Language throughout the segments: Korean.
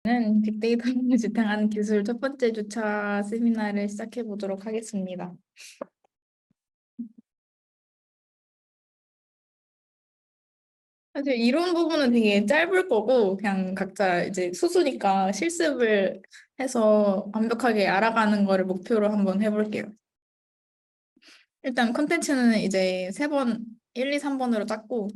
는 빅데이터를 지탱하는 기술 첫 번째 주차 세미나를 시작해 보도록 하겠습니다. 사실 이론 부분은 되게 짧을 거고 그냥 각자 이제 수수니까 실습을 해서 완벽하게 알아가는 거를 목표로 한번 해볼게요. 일단 컨텐츠는 이제 3번, 1, 2, 3번으로 짰고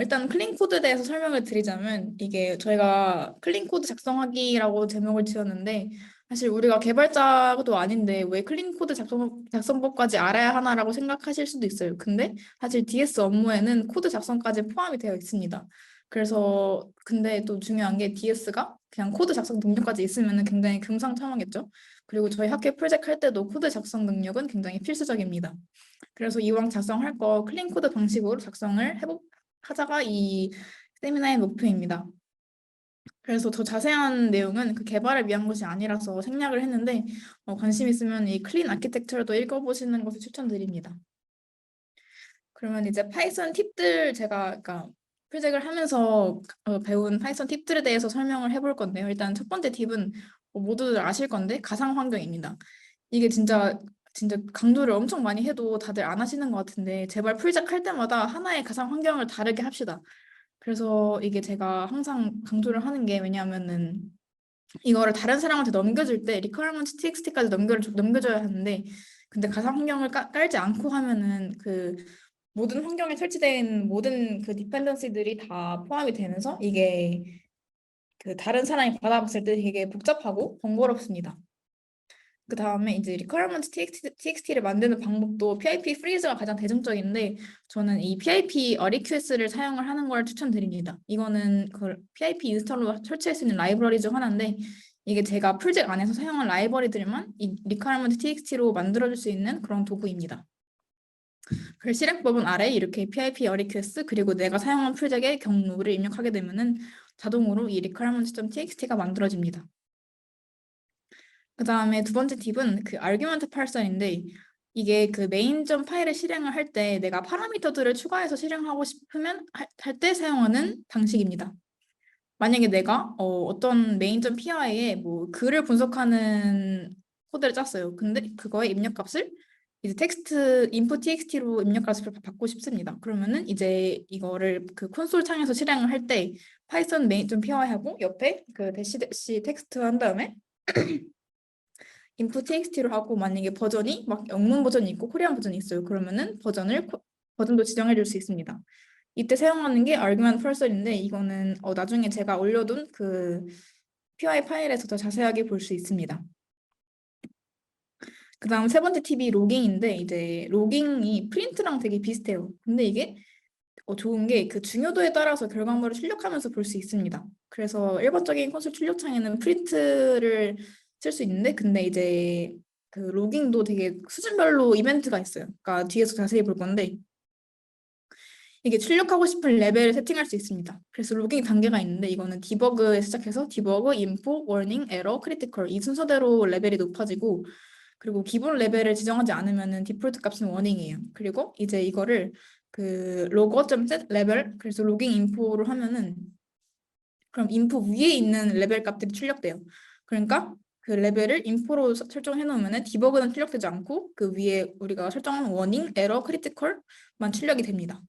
일단 클린 코드에 대해서 설명을 드리자면 이게 저희가 클린 코드 작성하기라고 제목을 지었는데 사실 우리가 개발자도 아닌데 왜 클린 코드 작성법까지 알아야 하나라고 생각하실 수도 있어요. 근데 사실 DS 업무에는 코드 작성까지 포함이 되어 있습니다. 그래서 근데 또 중요한 게 DS가 그냥 코드 작성 능력까지 있으면 굉장히 금상첨화겠죠. 그리고 저희 학교 프로젝트 할 때도 코드 작성 능력은 굉장히 필수적입니다. 그래서 이왕 작성할 거 클린 코드 방식으로 작성을 하자가 이 세미나의 목표입니다. 그래서 더 자세한 내용은 그 개발을 위한 것이 아니라서 생략을 했는데 관심 있으면 이 클린 아키텍처도 읽어보시는 것을 추천드립니다. 그러면 이제 파이썬 팁들 제가 그러니까 프로젝트를 하면서 배운 파이썬 팁들에 대해서 설명을 해볼 건데요. 일단 첫 번째 팁은 모두들 아실 건데 가상 환경입니다. 이게 진짜 강조를 엄청 많이 해도 다들 안 하시는 것 같은데 제발 프로젝트 할 때마다 하나의 가상 환경을 다르게 합시다. 그래서 이게 제가 항상 강조를 하는 게 왜냐하면은 이거를 다른 사람한테 넘겨줄 때 requirement txt까지 넘겨줘야 하는데 근데 가상 환경을 깔지 않고 하면은 그 모든 환경에 설치된 모든 그 디펜던시들이 다 포함이 되면서 이게 그 다른 사람이 받아봤을 때 되게 복잡하고 번거롭습니다. 그 다음에 이제 requirement txt를 만드는 방법도 PIP freeze가 가장 대중적인데 저는 이 PIP REQS를 사용을 하는 걸 추천드립니다. 이거는 그 PIP 인스톨로 설치할 수 있는 라이브러리 중 하나인데 이게 제가 프로젝트 안에서 사용한 라이브러리들만 이 requirement txt로 만들어줄 수 있는 그런 도구입니다. 그 실행법은 아래 이렇게 PIP REQS 그리고 내가 사용한 프로젝트의 경로를 입력하게 되면은 자동으로 이 requirement.txt가 만들어집니다. 그 다음에 두 번째 팁은 그 아규먼트 parser인데 이게 그 메인.점 파일을 실행을 할 때 내가 파라미터들을 추가해서 실행하고 싶으면 할 때 사용하는 방식입니다. 만약에 내가 어떤 main.py에 뭐 글을 분석하는 코드를 짰어요. 근데 그거의 입력값을 이제 텍스트 input txt로 입력값을 받고 싶습니다. 그러면은 이제 이거를 그 콘솔 창에서 실행을 할 때 파이썬 main.py 하고 옆에 그 대시 텍스트 한 다음에 input txt로 하고 만약에 버전이 막 영문 버전이 있고 코리안 버전이 있어요. 그러면은 버전도 지정해 줄 수 있습니다. 이때 사용하는 게 argument parser인데 이거는 나중에 제가 올려둔 그 py 파일에서 더 자세하게 볼 수 있습니다. 그 다음 세 번째 팁이 로깅인데 이제 로깅이 프린트랑 되게 비슷해요. 근데 이게 좋은 게 그 중요도에 따라서 결과물을 출력하면서 볼 수 있습니다. 그래서 일반적인 콘솔 출력창에는 프린트를 쓸 수 있는데 근데 이제 그 로깅도 되게 수준별로 이벤트가 있어요. 그러니까 뒤에서 자세히 볼 건데 이게 출력하고 싶은 레벨을 세팅할 수 있습니다. 그래서 로깅 단계가 있는데 이거는 디버그에 시작해서 디버그, 인포, 워닝, 에러, 크리티컬 이 순서대로 레벨이 높아지고 그리고 기본 레벨을 지정하지 않으면은 디폴트 값은 워닝이에요. 그리고 이제 이거를 그 로거.set 레벨 그래서 로깅 인포를 하면은 그럼 인포 위에 있는 레벨 값들이 출력돼요. 그러니까 그 레벨을 인포로 설정해 놓으면은 디버그는 출력되지 않고 그 위에 우리가 설정한 워닝, 에러, 크리티컬만 출력이 됩니다.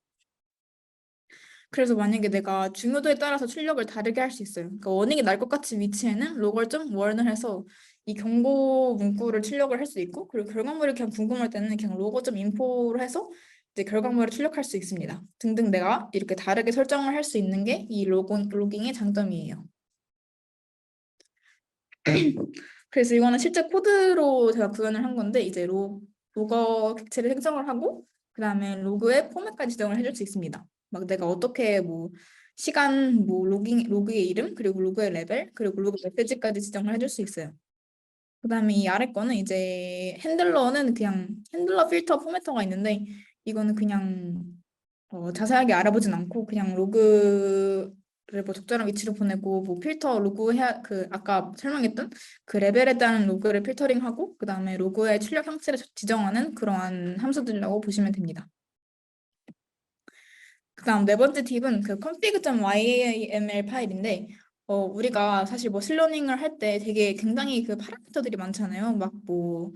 그래서 만약에 내가 중요도에 따라서 출력을 다르게 할 수 있어요. 그러니까 워닝이 날 것 같은 위치에는 로걸.점 warn을 해서 이 경고 문구를 출력을 할 수 있고 그리고 결과물이 그냥 궁금할 때는 그냥 로거.점 info로 해서 이제 결과물을 출력할 수 있습니다. 등등 내가 이렇게 다르게 설정을 할 수 있는 게 이 로깅의 장점이에요. 그래서 이거는 실제 코드로 제가 구현을 한 건데 이제 로거 객체를 생성을 하고 그다음에 로그의 포맷까지 지정을 해줄 수 있습니다. 막 내가 어떻게 뭐 시간, 뭐 로그의 이름, 그리고 로그의 레벨, 그리고 로그 메시지까지 지정을 해줄 수 있어요. 그다음에 이 아래 거는 이제 핸들러는 그냥 핸들러 필터 포매터가 있는데 이거는 그냥 자세하게 알아보진 않고 그냥 로그를 뭐 적절한 위치로 보내고 뭐 필터 로그 해야 그 아까 설명했던 그 레벨에 따른 로그를 필터링하고 그다음에 로그의 출력 형태를 지정하는 그러한 함수들이라고 보시면 됩니다. 그다음 네 번째 팁은 그 config.yml 파일인데 우리가 사실 머신러닝을 할 때 되게 굉장히 그 파라미터들이 많잖아요. 막 뭐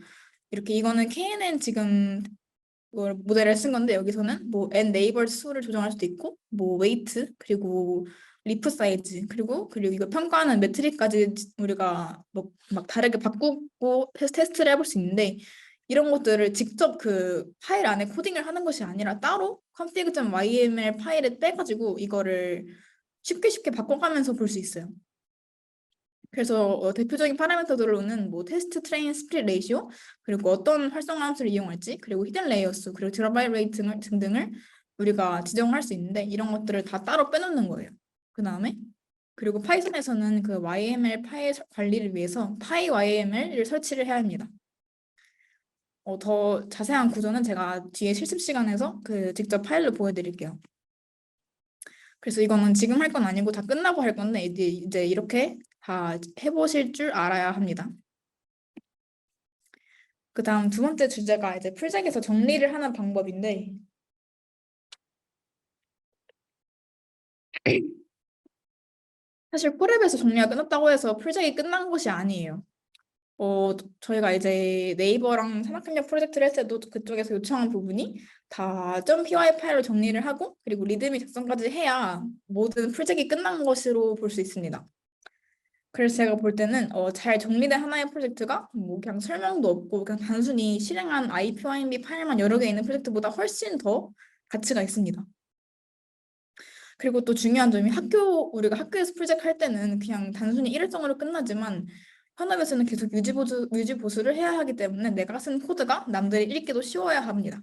이렇게 이거는 KNN 지금 뭐 모델을 쓴 건데 여기서는 뭐 n 네이버스 수를 조정할 수도 있고 뭐 웨이트 그리고 리프 사이즈 그리고 이거 평가하는 매트릭까지 우리가 뭐 막 다르게 바꾸고 테스트를 해볼 수 있는데 이런 것들을 직접 그 파일 안에 코딩을 하는 것이 아니라 따로 config.yml 파일에 빼가지고 이거를 쉽게 바꿔가면서 볼 수 있어요. 그래서 대표적인 파라미터들로는 뭐 테스트 트레인 스플릿 레이시오 그리고 어떤 활성화 함수를 이용할지 그리고 히든 레이어 수 그리고 드랍바이 레이트 등등을 우리가 지정할 수 있는데 이런 것들을 다 따로 빼놓는 거예요. 그 다음에 그리고 파이썬에서는 그 YML 파일 관리를 위해서 PyYML을 설치를 해야 합니다. 더 자세한 구조는 제가 뒤에 실습 시간에서 그 직접 파일로 보여드릴게요. 그래서 이거는 지금 할 건 아니고 다 끝나고 할 건데 이제 이렇게 다 해보실 줄 알아야 합니다. 그 다음 두 번째 주제가 이제 풀잭에서 정리를 하는 방법인데 사실 콜앱에서 정리가 끝났다고 해서 풀잭이 끝난 것이 아니에요. 저희가 이제 네이버랑 산학협력 프로젝트를 했을 때도 그쪽에서 요청한 부분이 다 .py 파일로 정리를 하고 그리고 리드미 작성까지 해야 모든 풀잭이 끝난 것으로 볼 수 있습니다. 그래서 제가 볼 때는 잘 정리된 하나의 프로젝트가 뭐 그냥 설명도 없고 그냥 단순히 실행한 IPYNB 파일만 여러 개 있는 프로젝트보다 훨씬 더 가치가 있습니다. 그리고 또 중요한 점이 우리가 학교에서 프로젝트 할 때는 그냥 단순히 일회성으로 끝나지만 현업에서는 계속 유지 보수를 해야 하기 때문에 내가 쓴 코드가 남들이 읽기도 쉬워야 합니다.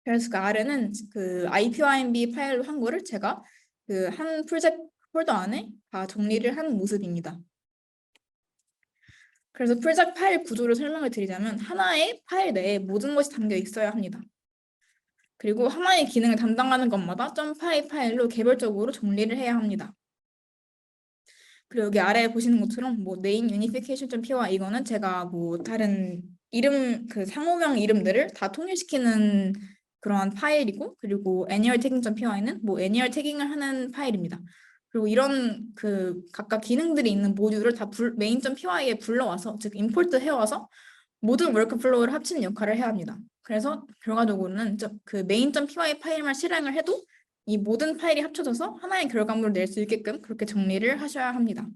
그래서 그 아래는 그 IPYNB 파일로 한 거를 제가 그 한 프로젝트 폴더 안에 다 정리를 한 모습입니다. 그래서 풀작 파일 구조를 설명을 드리자면 하나의 파일 내에 모든 것이 담겨 있어야 합니다. 그리고 하나의 기능을 담당하는 것마다 .py 파일로 개별적으로 정리를 해야 합니다. 그리고 여기 아래에 보시는 것처럼 뭐 name unification.py 이거는 제가 뭐 다른 이름 그 상호명 이름들을 다 통일시키는 그러한 파일이고 그리고 annual tagging.py는 뭐 annual 태깅을 하는 파일입니다. 그리고 이런 그 각각 기능들이 있는 모듈을 다 main.py에 불러와서 즉 임포트 해와서 모든 워크플로우를 합치는 역할을 해야 합니다. 그래서 결과적으로는 그 main.py 파일만 실행을 해도 이 모든 파일이 합쳐져서 하나의 결과물을 낼 수 있게끔 그렇게 정리를 하셔야 합니다.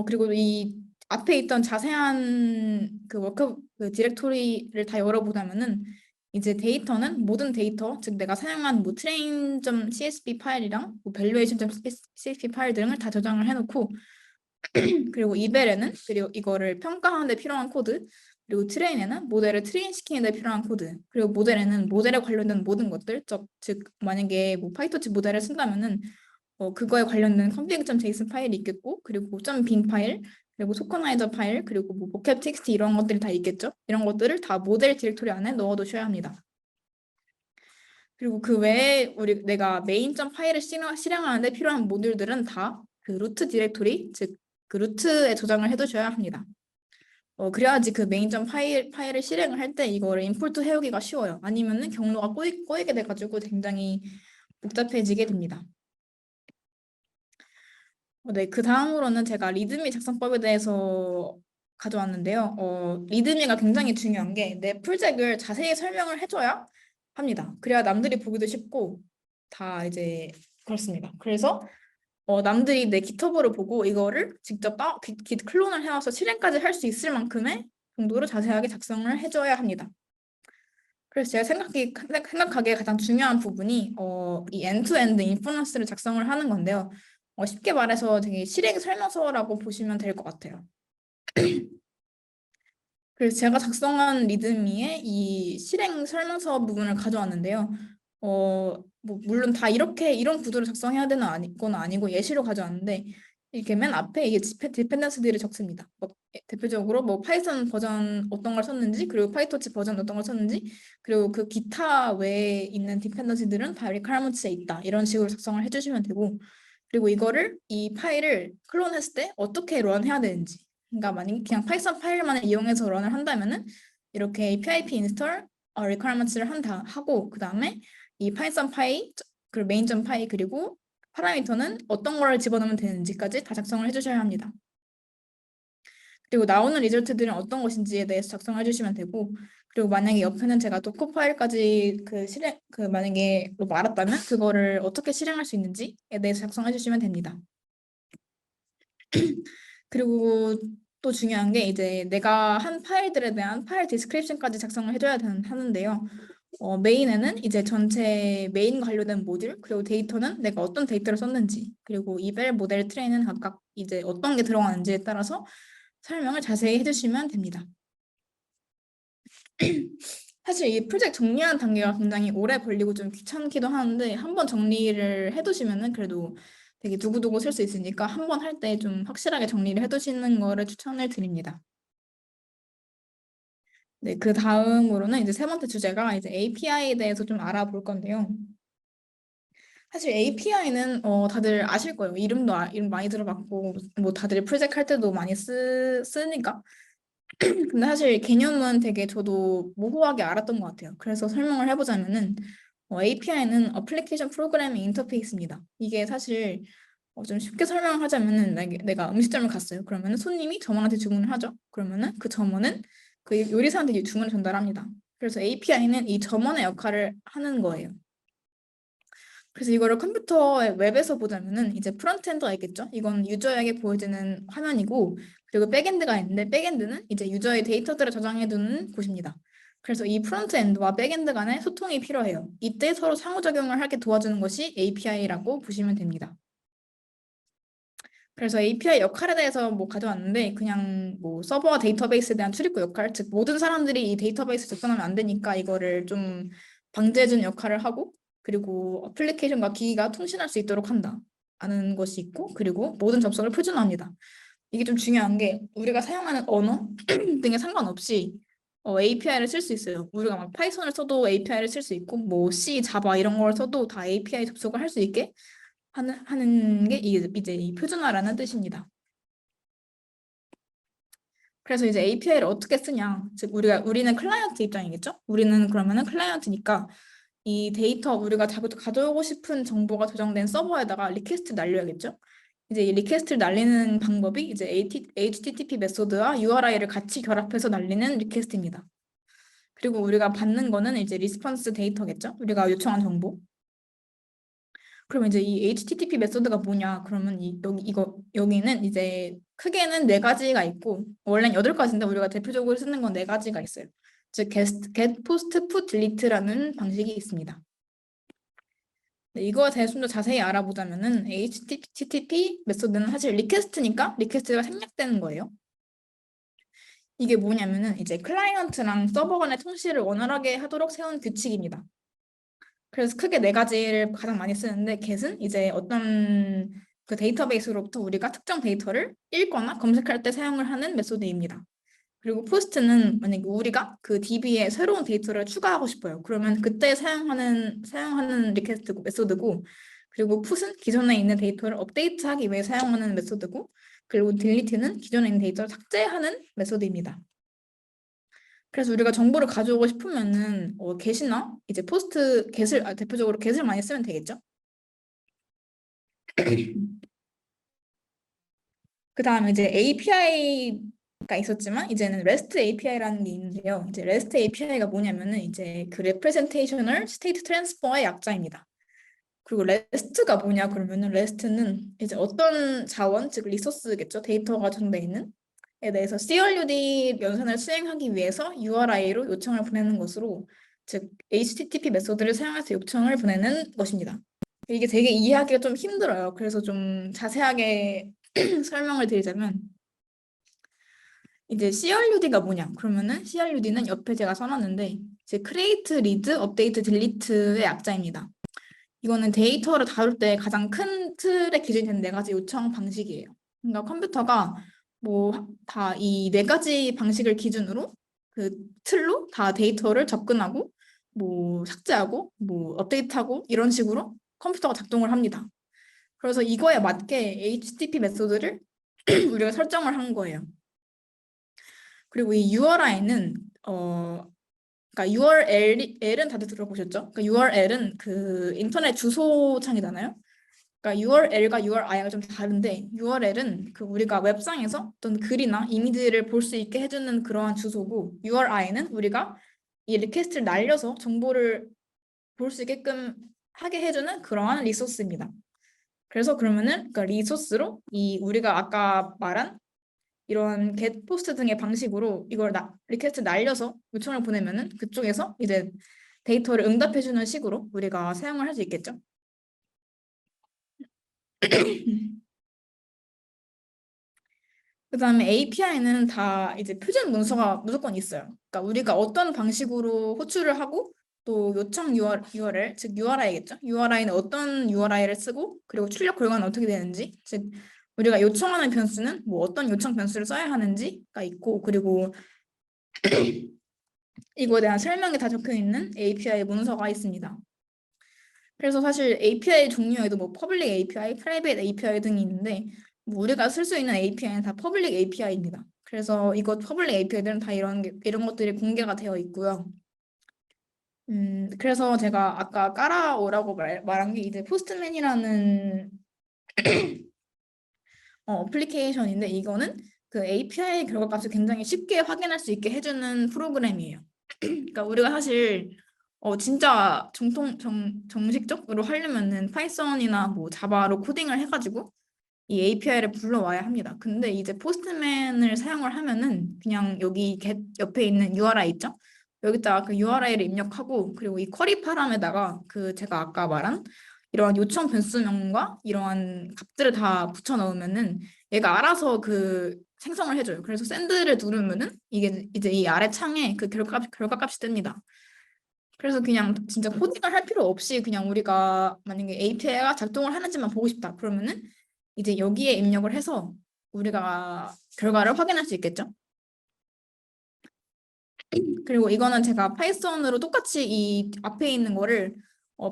그리고 이 앞에 있던 자세한 그 디렉토리를 다 열어보자면은 이제 데이터는 모든 데이터, 즉 내가 사용한 뭐 train.csv 파일이랑 뭐 valuation.csv 파일 등을 다 저장을 해놓고 그리고 이벨에는 그리고 이거를 평가하는 데 필요한 코드 그리고 트레인에는 모델을 트레인 시키는 데 필요한 코드 그리고 모델에는 모델에 관련된 모든 것들 즉 만약에 뭐 파이토치 모델을 쓴다면은 그거에 관련된 config.json 파일이 있겠고 그리고 .bin 파일 그리고 토커나이저 파일 그리고 뭐 vocab text 이런 것들이 다 있겠죠. 이런 것들을 다 모델 디렉토리 안에 넣어두셔야 합니다. 그리고 그 외에 내가 메인.점 파일을 실행하는데 필요한 모듈들은 다 그 루트 디렉토리 즉 그 루트에 저장을 해두셔야 합니다. 그래야지 그 메인.점 파일을 실행을 할 때 이거를 임포트 해오기가 쉬워요. 아니면은 경로가 꼬이게 돼가지고 굉장히 복잡해지게 됩니다. 네, 그 다음으로는 제가 리드미 작성법에 대해서 가져왔는데요. 리드미가 굉장히 중요한 게 내 풀잭을 자세히 설명을 해줘야 합니다. 그래야 남들이 보기도 쉽고 다 이제 그렇습니다. 그래서 남들이 내 깃허브를 보고 이거를 직접 깃 클론을 해와서 실행까지 할 수 있을 만큼의 정도로 자세하게 작성을 해줘야 합니다. 그래서 제가 생각하기에 가장 중요한 부분이 이 엔드투엔드 인퍼런스를 작성을 하는 건데요. 쉽게 말해서 되게 실행 설명서라고 보시면 될 것 같아요. 그래서 제가 작성한 리드미의 이 실행 설명서 부분을 가져왔는데요. 뭐 물론 다 이런 구조로 작성해야 되는 건 아니고 예시로 가져왔는데 이렇게 맨 앞에 이게 디펜던스들을 적습니다. 대표적으로 뭐 파이썬 버전 어떤 걸 썼는지 그리고 파이토치 버전 어떤 걸 썼는지 그리고 그 기타 외에 있는 디펜던시들은 다 리퀘어먼트에 있다 이런 식으로 작성을 해주시면 되고 그리고 이 파일을 클론했을 때 어떻게 런해야 되는지 그러니까 만약에 그냥 파이썬 파일만 이용해서 런을 한다면은 이렇게 pip install requirements를 하고 그 다음에 이 파이썬 파일 그리고 main.py 그리고 파라미터는 어떤 걸 집어넣으면 되는지까지 다 작성을 해주셔야 합니다. 그리고 나오는 리절트들은 어떤 것인지에 대해서 작성해 주시면 되고, 그리고 만약에 옆에는 제가 도커 파일까지 만약에 말았다면 그거를 어떻게 실행할 수 있는지에 대해서 작성해 주시면 됩니다. 그리고 또 중요한 게 이제 내가 한 파일들에 대한 파일 디스크립션까지 작성을 해줘야 하는데요. 메인에는 이제 전체 메인과 관련된 모듈, 그리고 데이터는 내가 어떤 데이터를 썼는지, 그리고 이벨, 모델, 트레이는 각각 이제 어떤 게 들어가는지에 따라서 설명을 자세히 해주시면 됩니다. 사실 이 프로젝트 정리하는 단계가 굉장히 오래 걸리고 좀 귀찮기도 하는데 한번 정리를 해두시면은 그래도 되게 두고두고 쓸 수 있으니까 한번 할 때 좀 확실하게 정리를 해두시는 거를 추천을 드립니다. 네, 그 다음으로는 이제 세 번째 주제가 이제 API에 대해서 좀 알아볼 건데요. 사실 API는 다들 아실 거예요. 이름 많이 들어봤고 뭐 다들 프로젝트 할 때도 많이 쓰니까. 근데 사실 개념은 되게 저도 모호하게 알았던 것 같아요. 그래서 설명을 해보자면은 API는 Application Programming Interface입니다. 이게 사실 좀 쉽게 설명을 하자면은 내가 음식점을 갔어요. 그러면은 손님이 점원한테 주문을 하죠. 그러면은 그 점원은 그 요리사한테 주문을 전달합니다. 그래서 API는 이 점원의 역할을 하는 거예요. 그래서 이거를 컴퓨터의 웹에서 보자면은 이제 프론트엔드가 있겠죠. 이건 유저에게 보여지는 화면이고, 그리고 백엔드가 있는데 백엔드는 이제 유저의 데이터들을 저장해두는 곳입니다. 그래서 이 프론트엔드와 백엔드 간의 소통이 필요해요. 이때 서로 상호작용을 하게 도와주는 것이 API라고 보시면 됩니다. 그래서 API 역할에 대해서 뭐 가져왔는데 그냥 뭐 서버와 데이터베이스에 대한 출입구 역할, 즉 모든 사람들이 이 데이터베이스 접근하면 안 되니까 이거를 좀 방제해주는 역할을 하고, 그리고 어플리케이션과 기기가 통신할 수 있도록 한다 하는 것이 있고, 그리고 모든 접속을 표준화합니다. 이게 좀 중요한 게 우리가 사용하는 언어 등에 상관없이 API를 쓸 수 있어요. 우리가 막 파이썬을 써도 API를 쓸 수 있고, 뭐 C, 자바 이런 걸 써도 다 API 접속을 할 수 있게 하는 게 이제 이 표준화라는 뜻입니다. 그래서 이제 API를 어떻게 쓰냐. 즉 우리는 클라이언트 입장이겠죠? 우리는 그러면은 클라이언트니까 이 데이터 우리가 가져오고 싶은 정보가 저장된 서버에다가 리퀘스트 날려야겠죠? 이제 이 리퀘스트를 날리는 방법이 이제 HTTP 메소드와 URI를 같이 결합해서 날리는 리퀘스트입니다. 그리고 우리가 받는 거는 이제 리스폰스 데이터겠죠? 우리가 요청한 정보. 그러면 이제 이 HTTP 메소드가 뭐냐? 그러면 여기는 이제 크게는 네 가지가 있고, 원래는 여덟 가지인데 우리가 대표적으로 쓰는 건 네 가지가 있어요. 즉 get, post, put, delete라는 방식이 있습니다. 네, 이거에 대해서 좀 더 자세히 알아보자면은 HTTP 메소드는 사실 리퀘스트니까 리퀘스트가 생략되는 거예요. 이게 뭐냐면은 이제 클라이언트랑 서버 간의 통신을 원활하게 하도록 세운 규칙입니다. 그래서 크게 네 가지를 가장 많이 쓰는데 get은 이제 어떤 그 데이터베이스로부터 우리가 특정 데이터를 읽거나 검색할 때 사용을 하는 메소드입니다. 그리고 post는 만약에 우리가 그 DB에 새로운 데이터를 추가하고 싶어요. 그러면 그때 사용하는 리퀘스트 메소드고, 그리고 put은 기존에 있는 데이터를 업데이트하기 위해 사용하는 메소드고, 그리고 delete는 기존에 있는 데이터를 삭제하는 메소드입니다. 그래서 우리가 정보를 가져오고 싶으면은 get이나 이제 대표적으로 get을 많이 쓰면 되겠죠. 그 다음에 이제 API가 있었지만 이제는 REST API라는 게 있는데요. 이제 REST API가 뭐냐면은 이제 그 Representational State Transfer의 약자입니다. 그리고 REST가 뭐냐 그러면은 REST는 이제 어떤 자원, 즉 리소스겠죠. 데이터가 저장돼 있는 에 대해서 CRUD 연산을 수행하기 위해서 URI로 요청을 보내는 것으로, 즉 HTTP 메소드를 사용해서 요청을 보내는 것입니다. 이게 되게 이해하기가 좀 힘들어요. 그래서 좀 자세하게 설명을 드리자면 이제 CRUD가 뭐냐? 그러면은 CRUD는 옆에 제가 써놨는데 이제 Create, Read, Update, Delete의 약자입니다. 이거는 데이터를 다룰 때 가장 큰 틀의 기준이 되는 네 가지 요청 방식이에요. 그러니까 컴퓨터가 뭐 다 이 네 가지 방식을 기준으로 그 틀로 다 데이터를 접근하고 뭐 삭제하고 뭐 업데이트하고 이런 식으로 컴퓨터가 작동을 합니다. 그래서 이거에 맞게 HTTP 메소드를 우리가 설정을 한 거예요. 그리고 이 URI는 그러니까 URL은 다들 들어보셨죠? 그러니까 URL은 그 인터넷 주소 창이잖아요. 그러니까 URL과 URI가 좀 다른데 URL은 그 우리가 웹상에서 어떤 글이나 이미지를 볼 수 있게 해주는 그러한 주소고 URI는 우리가 이 리퀘스트를 날려서 정보를 볼 수 있게끔 하게 해주는 그러한 리소스입니다. 그래서 그러면은 그 리소스로 이 우리가 아까 말한 이런 get 포스트 등의 방식으로 이걸 리퀘스트 날려서 요청을 보내면은 그쪽에서 이제 데이터를 응답해주는 식으로 우리가 사용을 할 수 있겠죠. 그다음에 API는 다 이제 표준 문서가 무조건 있어요. 그러니까 우리가 어떤 방식으로 호출을 하고 또 요청 URL, 즉 URI겠죠. URI는 어떤 URI를 쓰고 그리고 출력 결과는 어떻게 되는지, 즉 우리가 요청하는 변수는 뭐 어떤 요청 변수를 써야 하는지가 있고 그리고 이거에 대한 설명이 다 적혀 있는 API 문서가 있습니다. 그래서 사실 API 종류에도 뭐 퍼블릭 API, 프라이빗 API 등이 있는데 뭐 우리가 쓸 수 있는 API는 다 퍼블릭 API입니다. 그래서 이것 퍼블릭 API들은 다 이런 것들이 공개가 되어 있고요. 그래서 제가 아까 깔아오라고 말한 게 이제 포스트맨이라는 어플리케이션인데 이거는 그 API 결과값을 굉장히 쉽게 확인할 수 있게 해주는 프로그램이에요. 그러니까 우리가 사실 진짜 정식적으로 하려면은 파이썬이나 뭐 자바로 코딩을 해가지고 이 API를 불러와야 합니다. 근데 이제 포스트맨을 사용을 하면은 그냥 여기 옆에 있는 URI 있죠? 여기다가 그 URI를 입력하고 그리고 이 쿼리 파람에다가 그 제가 아까 말한 이러한 요청 변수명과 이러한 값들을 다 붙여 넣으면은 얘가 알아서 그 생성을 해줘요. 그래서 샌드를 누르면은 이게 이제 이 아래 창에 그 결과값이 뜹니다. 그래서 그냥 진짜 코딩을 할 필요 없이 그냥 우리가 만약에 API가 작동을 하는지만 보고 싶다. 그러면은 이제 여기에 입력을 해서 우리가 결과를 확인할 수 있겠죠. 그리고 이거는 제가 파이썬으로 똑같이 이 앞에 있는 거를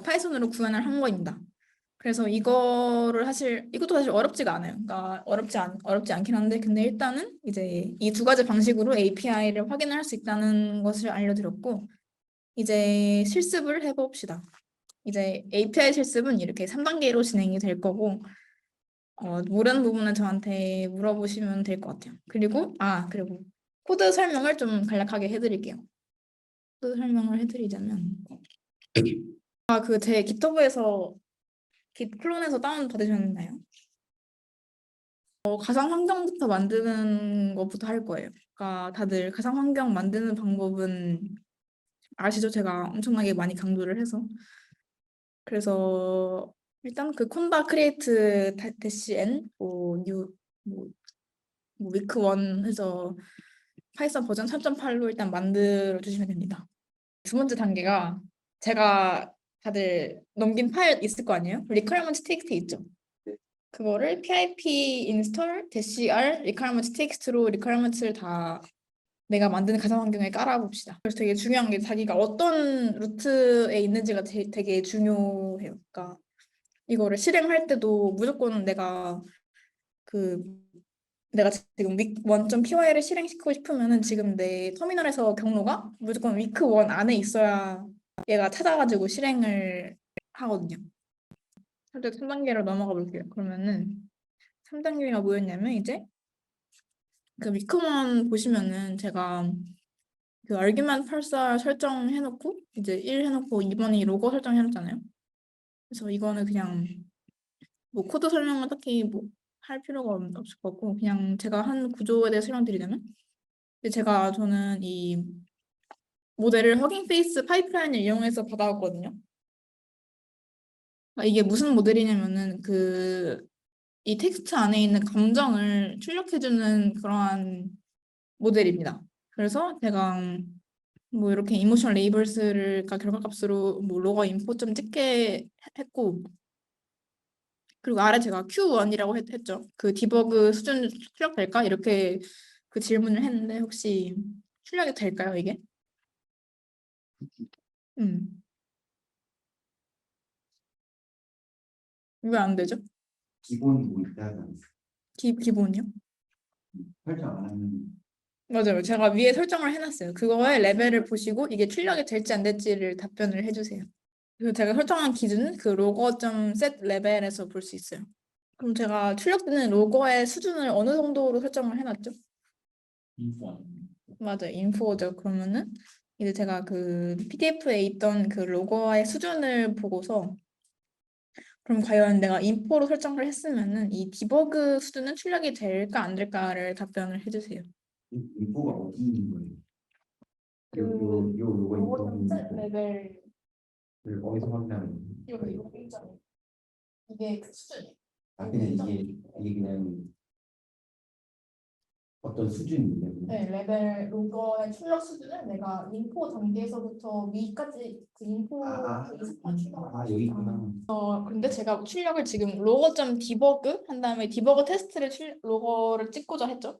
파이썬으로 구현을 한 거입니다. 그래서 이것도 사실 어렵지가 않아요. 그러니까 어렵지 않긴 한데 근데 일단은 이제 이 두 가지 방식으로 API를 확인을 할 수 있다는 것을 알려드렸고 이제 실습을 해봅시다. 이제 API 실습은 이렇게 3단계로 진행이 될 거고 모르는 부분은 저한테 물어보시면 될 것 같아요. 그리고 코드 설명을 좀 간략하게 해드릴게요. 코드 설명을 해드리자면 그 제 깃허브에서 깃 클론에서 다운 받으셨나요? 가상 환경부터 만드는 것부터 할 거예요. 그러니까 다들 가상 환경 만드는 방법은 아시죠? 제가 엄청나게 많이 강조를 해서 그래서 일단 그 콘다 크리에이트 대시 n 뭐 위크 원 해서 파이썬 버전 3.8로 일단 만들어 주시면 됩니다. 두 번째 단계가 제가 다들 넘긴 파일 있을 거 아니에요? requirement text 있죠? 그거를 pip install -r requirement text로 requirements를 다 내가 만드는 가상 환경에 깔아봅시다. 그래서 되게 중요한 게 자기가 어떤 루트에 있는지가 되게 중요해요. 그러니까 이거를 실행할 때도 무조건 그 내가 지금 week 1.py를 실행시키고 싶으면은 지금 내 터미널에서 경로가 무조건 week 1 안에 있어야 얘가 찾아가지고 실행을 하거든요. 살짝 3단계로 넘어가 볼게요. 그러면은 3단계가 뭐였냐면 이제 그 week 1 보시면은 제가 그 argument parser 설정해놓고 이제 1 해놓고 2번이 로고 설정해놨잖아요. 그래서 이거는 그냥 뭐 코드 설명은 딱히 뭐 할 필요가 없을 것 같고 그냥 제가 한 구조에 대해 설명드리자면 저는 이 모델을 허깅 페이스 파이프라인을 이용해서 받아왔거든요. 이게 무슨 모델이냐면은 이 텍스트 안에 있는 감정을 출력해주는 그러한 모델입니다. 그래서 제가 뭐 이렇게 이모션 레이블스를 결과값으로 뭐 로거 인포 좀 찍게 했고 그리고 아래 제가 Q1이라고 했죠. 그 디버그 수준 출력될까? 이렇게 그 질문을 했는데 혹시 출력이 될까요, 이게? 음. 왜 안 되죠? 기본 뭐 있다가 기본이요? 설정 안 하면 맞아요. 제가 위에 설정을 해놨어요. 그거에 레벨을 보시고 이게 출력이 될지 안 될지를 답변을 해주세요. 그리고 제가 설정한 기준은 그 로거.set 레벨에서 볼 수 있어요. 그럼 제가 출력되는 로거의 수준을 어느 정도로 설정을 해놨죠? 인포. 맞아요. 인포죠. 그러면은 이제 제가 그 PDF에 있던 그 로거의 수준을 보고서 그럼 과연 내가 인포로 설정을 했으면은 이 디버그 수준은 출력이 될까 안 될까를 답변을 해주세요. 인포가 어디 있는 거예요? 그 요 로고 로고.set 인포 레벨 어디서 확인하는 여기 거예요? 있잖아요. 이게 그 수준이에요. 아 그냥 이게 그냥 어떤 수준이에요? 네, 레벨 로거의 출력 수준은 내가 인포 단계에서부터 위까지 그 인포 이상만 출력을 하고 여기 싶다. 있구나. 근데 제가 출력을 지금 로거.debug 한 다음에 디버그 테스트를 로거를 찍고자 했죠.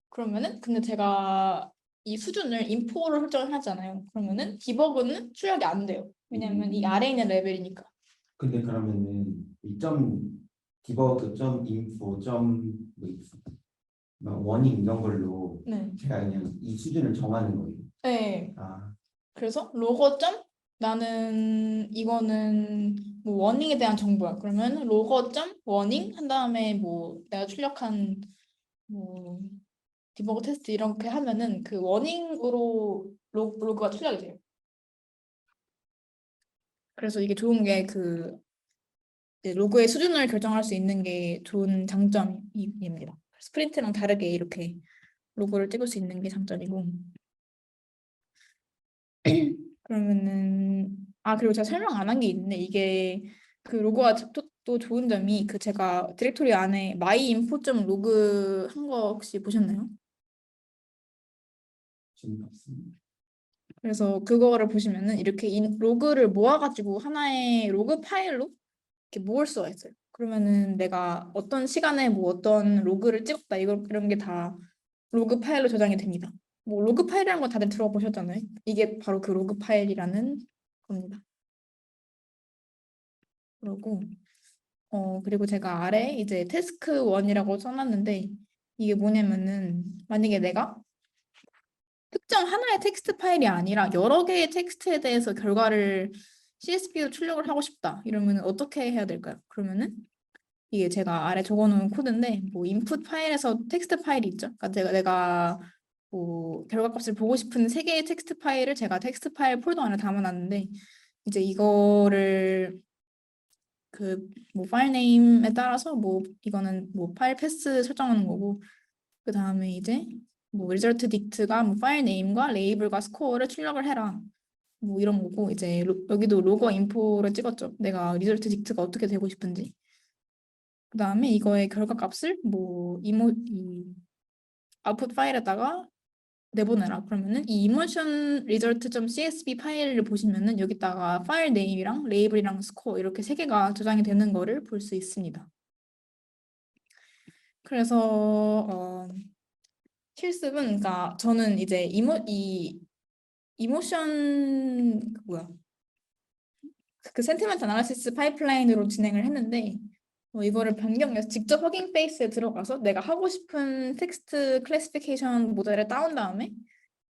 그러면은 근데 제가 이 수준을 인포로 설정을 하잖아요. 그러면은 디버그는 출력이 안 돼요. 왜냐면 이 아래에 있는 레벨이니까. 근데 그러면은 이점 디버그 점 인포 점뭐 워닝 이런 걸로 네. 제가 그냥 이 수준을 정하는 거예요. 네. 아, 그래서 로거점 나는 이거는 뭐 워닝에 대한 정보야. 그러면 로거점 워닝 한 다음에 뭐 내가 출력한 뭐 디버그 테스트 이렇게 하면은 그 워닝으로 로그가 출력이 돼요. 그래서 이게 좋은 게 그 로그의 수준을 결정할 수 있는 게 좋은 장점입니다. 스프린트랑 다르게 이렇게 로그를 찍을 수 있는 게 장점이고. 그러면은 그리고 제가 설명 안 한 게 있는데 이게 그 로고가 또 좋은 점이 그 제가 디렉토리 안에 myinfo.log 한 거 혹시 보셨나요? 지금 봤습니다. 그래서 그거를 보시면은 이렇게 로그를 모아가지고 하나의 로그 파일로 이렇게 모을 수가 있어요. 그러면은 내가 어떤 시간에 뭐 어떤 로그를 찍었다 이런 게 다 로그 파일로 저장이 됩니다. 뭐 로그 파일이라는 거 다들 들어보셨잖아요. 이게 바로 그 로그 파일이라는 겁니다. 그리고 그리고 제가 아래 이제 태스크 1이라고 써놨는데 이게 뭐냐면은 만약에 내가 특정 하나의 텍스트 파일이 아니라 여러 개의 텍스트에 대해서 결과를 CSV로 출력을 하고 싶다. 이러면은 어떻게 해야 될까요? 그러면은 이게 제가 아래 적어놓은 코드인데 뭐 인풋 파일에서 텍스트 파일이 있죠. 그러니까 내가 뭐 결과값을 보고 싶은 세 개의 텍스트 파일을 제가 텍스트 파일 폴더 안에 담아놨는데 이제 이거를 그 뭐 파일 네임에 따라서 뭐 이거는 뭐 파일 패스 설정하는 거고 그 다음에 이제 뭐 리절트 딕트가 뭐 파일 네임과 레이블과 스코어를 출력을 해라 뭐 이런 거고 이제 여기도 로거 인포를 찍었죠. 내가 리절트 딕트가 어떻게 되고 싶은지 그 다음에 이거의 결과 값을 뭐 이 아웃풋 파일에다가 내보내라. 그러면은 이 emotion result.csv 파일을 보시면은 여기다가 파일 네임이랑 레이블이랑 스코어 이렇게 세 개가 저장이 되는 거를 볼 수 있습니다. 그래서 실습은 그러니까 저는 이제 이 이모션 그 센티멘트 아나리시스 파이프라인으로 진행을 했는데 이거를 변경해서 직접 허깅 페이스에 들어가서 내가 하고 싶은 텍스트 클래시피케이션 모델을 따온 다음에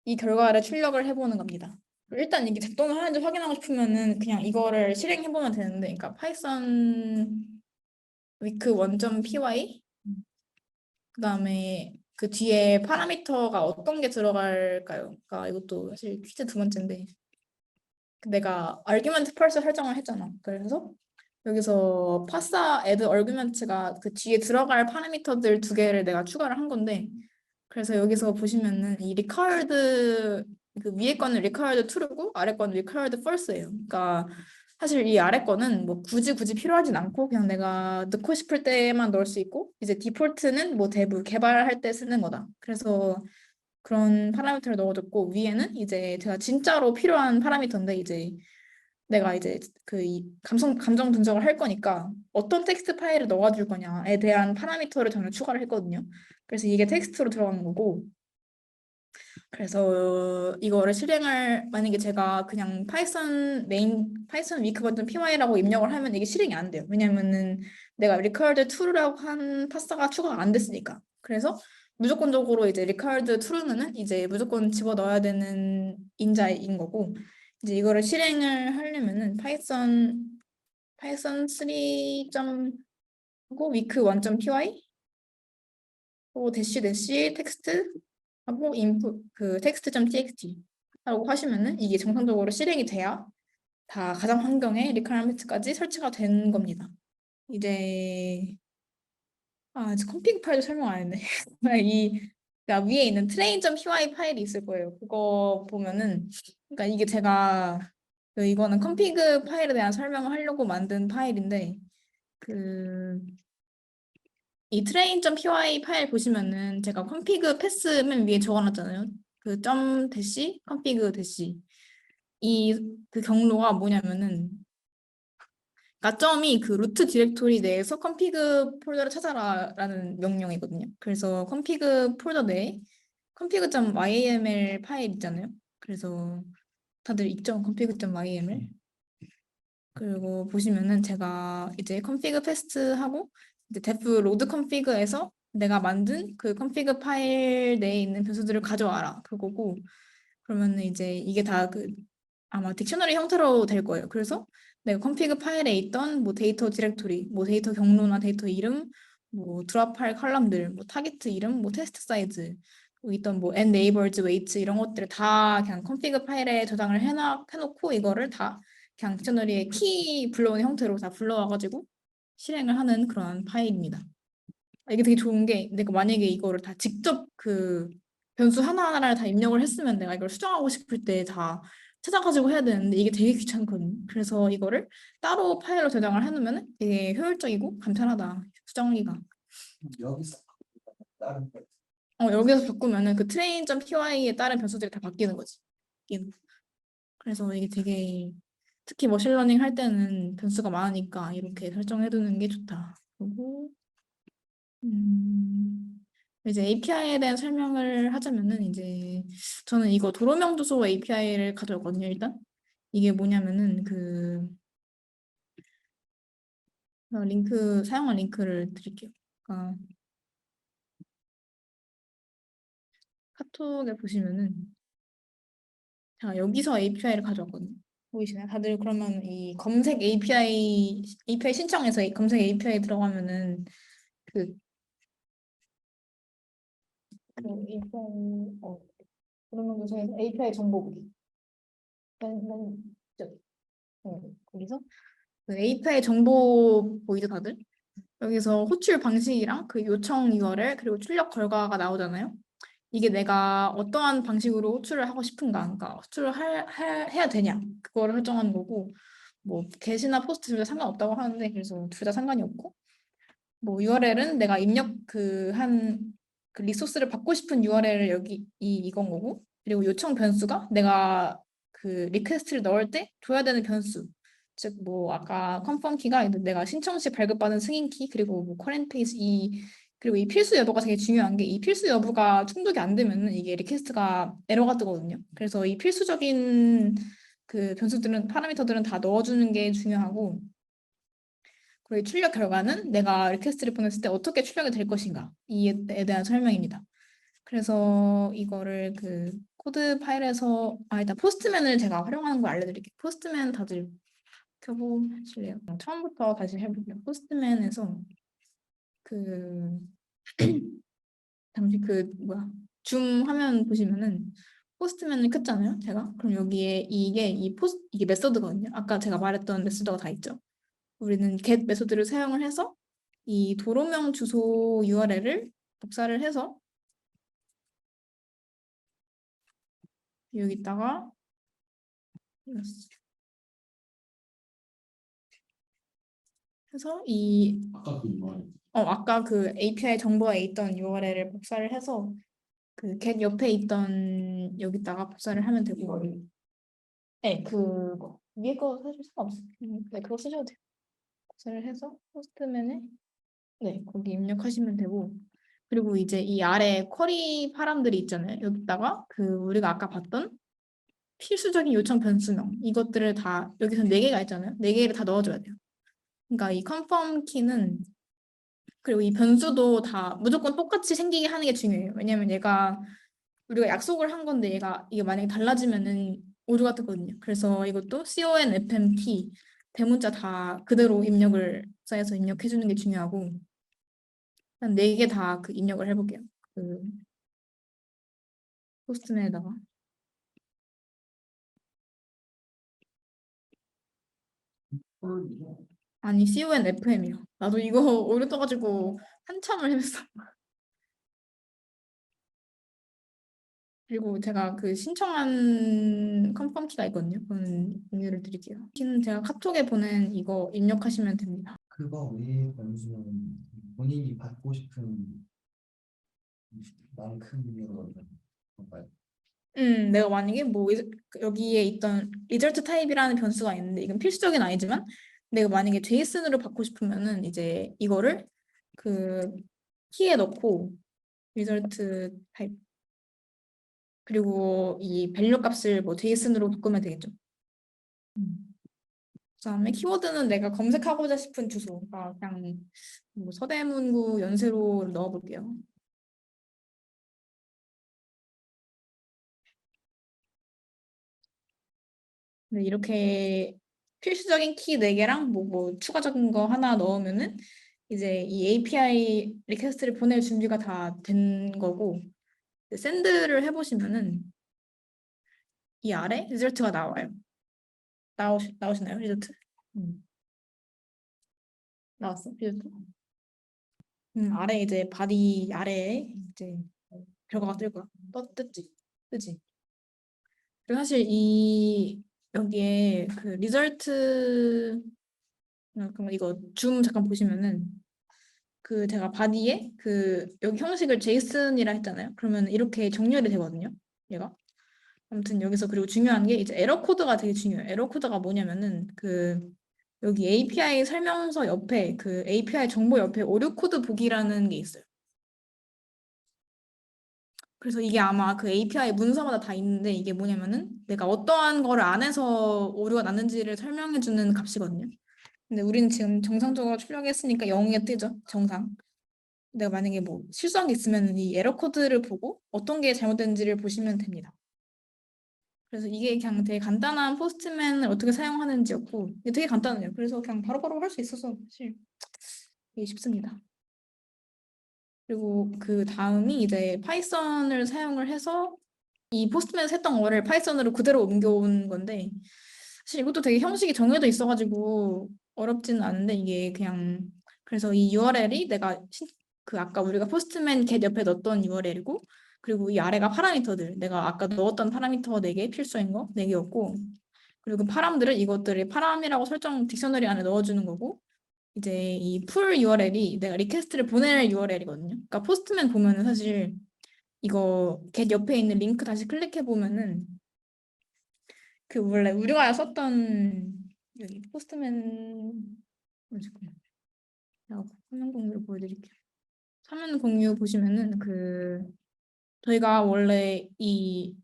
이 결과를 출력을 해보는 겁니다. 일단 이게 작동을 하는지 확인하고 싶으면은 그냥 이거를 실행해보면 되는데, 그러니까 파이썬 위크 1.py 그다음에 그 뒤에 파라미터가 어떤 게 들어갈까요? 그러니까 이것도 사실 퀴즈 두 번째인데 내가 argument first 설정을 했잖아. 그래서 여기서 파사 add argument가 그 뒤에 들어갈 파라미터들 두 개를 내가 추가를 한 건데 그래서 여기서 보시면은 이 required 그 위에 거는 required true고 아래 거는 required false예요. 그러니까 사실 이 아래 거는 뭐 굳이 필요하진 않고 그냥 내가 넣고 싶을 때만 넣을 수 있고 이제 디폴트는 뭐 대부분 개발할 때 쓰는 거다. 그래서 그런 파라미터를 넣어줬고 위에는 이제 제가 진짜로 필요한 파라미터인데 이제 내가 이제 그 이 감정 분석을 할 거니까 어떤 텍스트 파일을 넣어줄 거냐에 대한 파라미터를 저는 추가를 했거든요. 그래서 이게 텍스트로 들어가는 거고 그래서 이거를 실행을 만약에 제가 그냥 파이썬 위크 버전 py라고 입력을 하면 이게 실행이 안 돼요. 왜냐면은 내가 required to라고 한 파스가 추가가 안 됐으니까. 그래서 무조건적으로 이제 required true는 이제 무조건 집어넣어야 되는 인자인 거고, 이제 이거를 실행을 하려면은 파이썬 3. 하고 week 1.py 하고 대시 텍스트 하고 input 그 text.txt 라고 하시면은 이게 정상적으로 실행이 돼야 다 가상 환경에 리퀘어리먼트까지 설치가 된 겁니다. 이제 이제 config 파일도 설명 안 했네. 그러니까 위에 있는 train.py 파일이 있을 거예요. 그거 보면은 그러니까 이게 제가 이거는 config 파일에 대한 설명을 하려고 만든 파일인데 그 이 train.py 파일 보시면은 제가 config 패스 맨 위에 적어놨잖아요. 그 점 대시 config 대시 이 그 경로가 뭐냐면은 그러니까 점이 그 루트 디렉토리 내에서 config 폴더를 찾아라라는 명령이거든요. 그래서 config 폴더 내에 config.yml 파일 있잖아요. 그래서 다들 있죠? config.yml. 그리고 보시면은 제가 이제 config 패스트하고 이제 def load config에서 내가 만든 그 config 파일 내에 있는 변수들을 가져와라 그거고 그러면은 이제 이게 다 그 아마 딕셔너리 형태로 될 거예요. 그래서 내가 config 파일에 있던 뭐 데이터 디렉토리, 뭐 데이터 경로나 데이터 이름, 뭐 드랍할 컬럼들, 뭐 타겟 이름, 뭐 테스트 사이즈, 뭐 있던 뭐 n neighbors weights 이런 것들을 다 그냥 config 파일에 저장을 해놓고 이거를 다 그냥 딕셔너리의 키 불러오는 형태로 다 불러와가지고 실행을 하는 그런 파일입니다. 이게 되게 좋은 게 내가 만약에 이거를 다 직접 그 변수 하나하나를 다 입력을 했으면 내가 이걸 수정하고 싶을 때 다 찾아가지고 해야 되는데 이게 되게 귀찮거든요. 그래서 이거를 따로 파일로 저장을 해놓으면 되게 효율적이고 간편하다. 수정하기가. 여기서 다른 거. 여기서 바꾸면은 그 train.py에 따른 변수들이 다 바뀌는 거지. 그래서 이게 되게 특히 머신러닝 할 때는 변수가 많으니까 이렇게 설정해두는 게 좋다. 그리고 이제 API에 대한 설명을 하자면은 이제 저는 이거 도로명 주소 API를 가져왔거든요. 일단 이게 뭐냐면은 그 링크 사용한 링크를 드릴게요. 그러니까 카톡에 보시면은 자 여기서 API를 가져왔거든요. 보이시나요? 다들 그러면 이 검색 API 신청해서 이 검색 API 들어가면은 그, 그 API 도로명 주소에서 API 정보 보기. 저기. 거기서 그 API 정보 보이죠, 다들? 여기서 호출 방식이랑 그 요청 URL 그리고 출력 결과가 나오잖아요. 이게 내가 어떠한 방식으로 호출을 하고 싶은가, 그러니까 호출을 해야 되냐, 그거를 설정하는 거고, 뭐 게시나 포스트 둘 다 상관없다고 하는데 그래서 둘 다 상관이 없고, 뭐 URL은 내가 입력 그 리소스를 받고 싶은 URL을 여기 이건 거고, 그리고 요청 변수가 내가 그 리퀘스트를 넣을 때 줘야 되는 변수. 즉 뭐 아까 컨펌 키가 내가 신청 시 발급받은 승인 키 그리고 뭐 커렌트 페이지 그리고 이 필수 여부가 되게 중요한 게 이 필수 여부가 충족이 안 되면은 이게 리퀘스트가 에러가 뜨거든요. 그래서 이 필수적인 그 변수들은 파라미터들은 다 넣어주는 게 중요하고 그리고 출력 결과는 내가 리퀘스트를 보냈을 때 어떻게 출력이 될 것인가 이에 대한 설명입니다. 그래서 이거를 그 코드 파일에서 일단 포스트맨을 제가 활용하는 걸 알려드릴게요. 포스트맨 다들 켜보실래요? 처음부터 다시 해볼게요. 포스트맨에서 그 잠시 그 뭐야 줌 화면 보시면은 포스트맨을 켰잖아요. 제가 그럼 여기에 이게 메서드거든요. 아까 제가 말했던 메서드가 다 있죠. 우리는 get 메소드를 사용을 해서 이 도로명 주소 URL을 복사를 해서 여기다가 해서 아까 그 API 정보에 있던 URL을 복사를 해서 그 get 옆에 있던 여기다가 복사를 하면 되고 네, 그거 위에 거 사실 상관없어요. 네, 그거 쓰셔도 돼요. 복사를 해서 포스트맨에 네, 거기 입력하시면 되고 그리고 이제 이 아래 쿼리 파람들이 있잖아요. 여기다가 그 우리가 아까 봤던 필수적인 요청 변수명 이것들을 다 여기서 네 개가 있잖아요. 네 개를 다 넣어줘야 돼요. 그러니까 이 컨펌 키는 그리고 이 변수도 다 무조건 똑같이 생기게 하는 게 중요해요. 왜냐면 얘가 우리가 약속을 한 건데 얘가 이게 만약에 달라지면은 오류가 뜨거든요. 그래서 이것도 CONFMT 대문자 다 그대로 입력을 사에서 입력해 주는 게 중요하고 한 네 개 다 그 입력을 해볼게요. 그 포스트맨에다가 아니 CONFM이요. 나도 이거 오류 떠가지고 한참을 헤맸어. 그리고 제가 그 신청한 컨펌 키가 있거든요. 그건 공유를 드릴게요. 키는 제가 카톡에 보낸 이거 입력하시면 됩니다. 그거 외에 변수는 본인이 받고 싶은 만큼으로 넣는 건가요? 내가 만약에 뭐 여기에 있던 리절트 타입이라는 변수가 있는데 이건 필수적인 아니지만 내가 만약에 제이슨으로 받고 싶으면은 이제 이거를 그 키에 넣고 리절트 타입 그리고 이 밸류 값을 뭐 제이슨으로 바꾸면 되겠죠. 그다음에 키워드는 내가 검색하고자 싶은 주소. 그러니까 그냥 뭐 서대문구 연세로 넣어볼게요. 네, 이렇게 필수적인 키 4개랑 뭐 추가적인 거 하나 넣으면은 이제 이 API 리퀘스트를 보낼 준비가 다 된 거고 샌드를 해보시면은 이 아래 리절트가 나와요. 나오시나요? 리절트? 음, 나왔어? 리절트? 아래 이제 바디 아래에 이제 결과가 뜰 거야. 떴지? 뜨지? 그리고 사실 이 여기에 그 리절트 그럼 이거 줌 잠깐 보시면은 그 제가 바디에 그 여기 형식을 제이슨이라 했잖아요. 그러면 이렇게 정렬이 되거든요. 얘가. 아무튼 여기서 그리고 중요한 게 이제 에러 코드가 되게 중요해요. 에러 코드가 뭐냐면은 그 여기 API 설명서 옆에 그 API 정보 옆에 오류 코드 보기라는 게 있어요. 그래서 이게 아마 그 API 문서마다 다 있는데 이게 뭐냐면은 내가 어떠한 거를 안 해서 오류가 났는지를 설명해주는 값이거든요. 근데 우리는 지금 정상적으로 출력했으니까 0이 뜨죠. 정상. 내가 만약에 뭐 실수한 게 있으면 이 에러 코드를 보고 어떤 게 잘못된지를 보시면 됩니다. 그래서 이게 그냥 되게 간단한 포스트맨을 어떻게 사용하는지였고 이게 되게 간단해요. 그래서 그냥 바로바로 할 수 있어서 사실 이게 쉽습니다. 그리고 그 다음이 이제 파이썬을 사용을 해서 이 포스트맨에서 했던 거를 파이썬으로 그대로 옮겨온 건데 사실 이것도 되게 형식이 정해져 있어가지고 어렵지는 않은데 이게 그냥 그래서 이 URL이 내가 그 아까 우리가 포스트맨 get 옆에 넣었던 URL이고 그리고 이 아래가 파라미터들 내가 아까 넣었던 파라미터 4개 필수인 거 4개였고 그리고 그 파람들을 이것들을 파람이라고 설정 딕셔너리 안에 넣어주는 거고 이제 이 풀 URL이 내가 리퀘스트를 보낼 URL이거든요. 그러니까 포스트맨 보면은 사실 이거 get 옆에 있는 링크 다시 클릭해 보면은 그 원래 우리가 썼던 여기 포스트맨 잠깐만 제가 화면 공유를 보여드릴게요. 화면 공유 보시면은 그 저희가 원래 이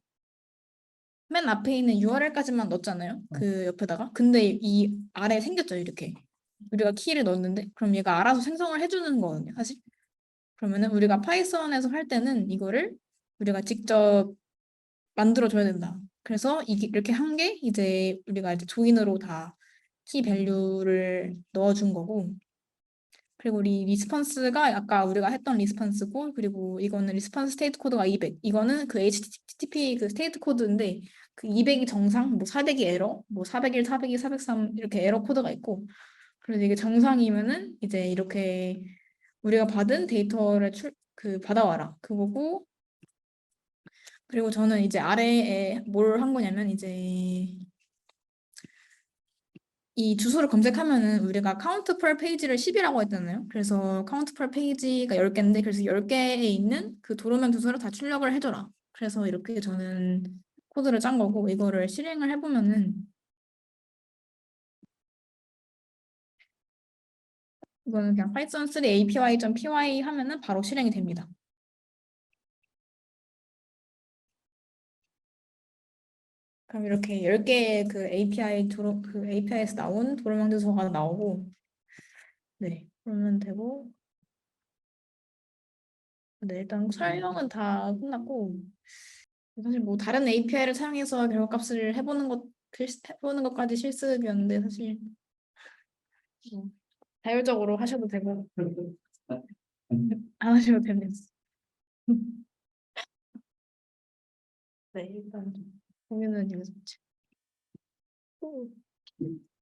맨 앞에 있는 URL까지만 넣었잖아요. 그 옆에다가 근데 이 아래 생겼죠 이렇게 우리가 키를 넣었는데 그럼 얘가 알아서 생성을 해주는 거거든요 사실. 그러면은 우리가 파이썬에서 할 때는 이거를 우리가 직접 만들어줘야 된다. 그래서 이게 이렇게 한 게 이제 우리가 이제 조인으로 다 키 밸류를 넣어준 거고 그리고 우리 리스폰스가 아까 우리가 했던 리스폰스고 그리고 이거는 리스폰스 스테이트 코드가 200 이거는 그 HTTP 그 스테이트 코드인데 그 200이 정상 뭐 400이 에러 뭐 401, 402, 403 이렇게 에러 코드가 있고 그래서 이게 정상이면은 이제 이렇게 우리가 받은 데이터를 그 받아와라 그거고 그리고 저는 이제 아래에 뭘 한 거냐면 이제 이 주소를 검색하면은 우리가 count per page를 10이라고 했잖아요. 그래서 count per page가 10개인데 그래서 10개에 있는 그 도로명 주소를 다 출력을 해줘라. 그래서 이렇게 저는 코드를 짠 거고 이거를 실행을 해보면은 이거는 그냥 python 3 apy.py 하면은 바로 실행이 됩니다. 그럼 이렇게 10개의 그 그 API에서 나온 도로명 주소가 나오고 네 그러면 되고 네, 일단 설명은 다 끝났고 사실 뭐 다른 API를 사용해서 결과값을 해보는 것까지 실습이었는데 사실 뭐 자율적으로 하셔도 되고 안 하셔도 됩니다. 네, 일단 공유는 여기서 마치고.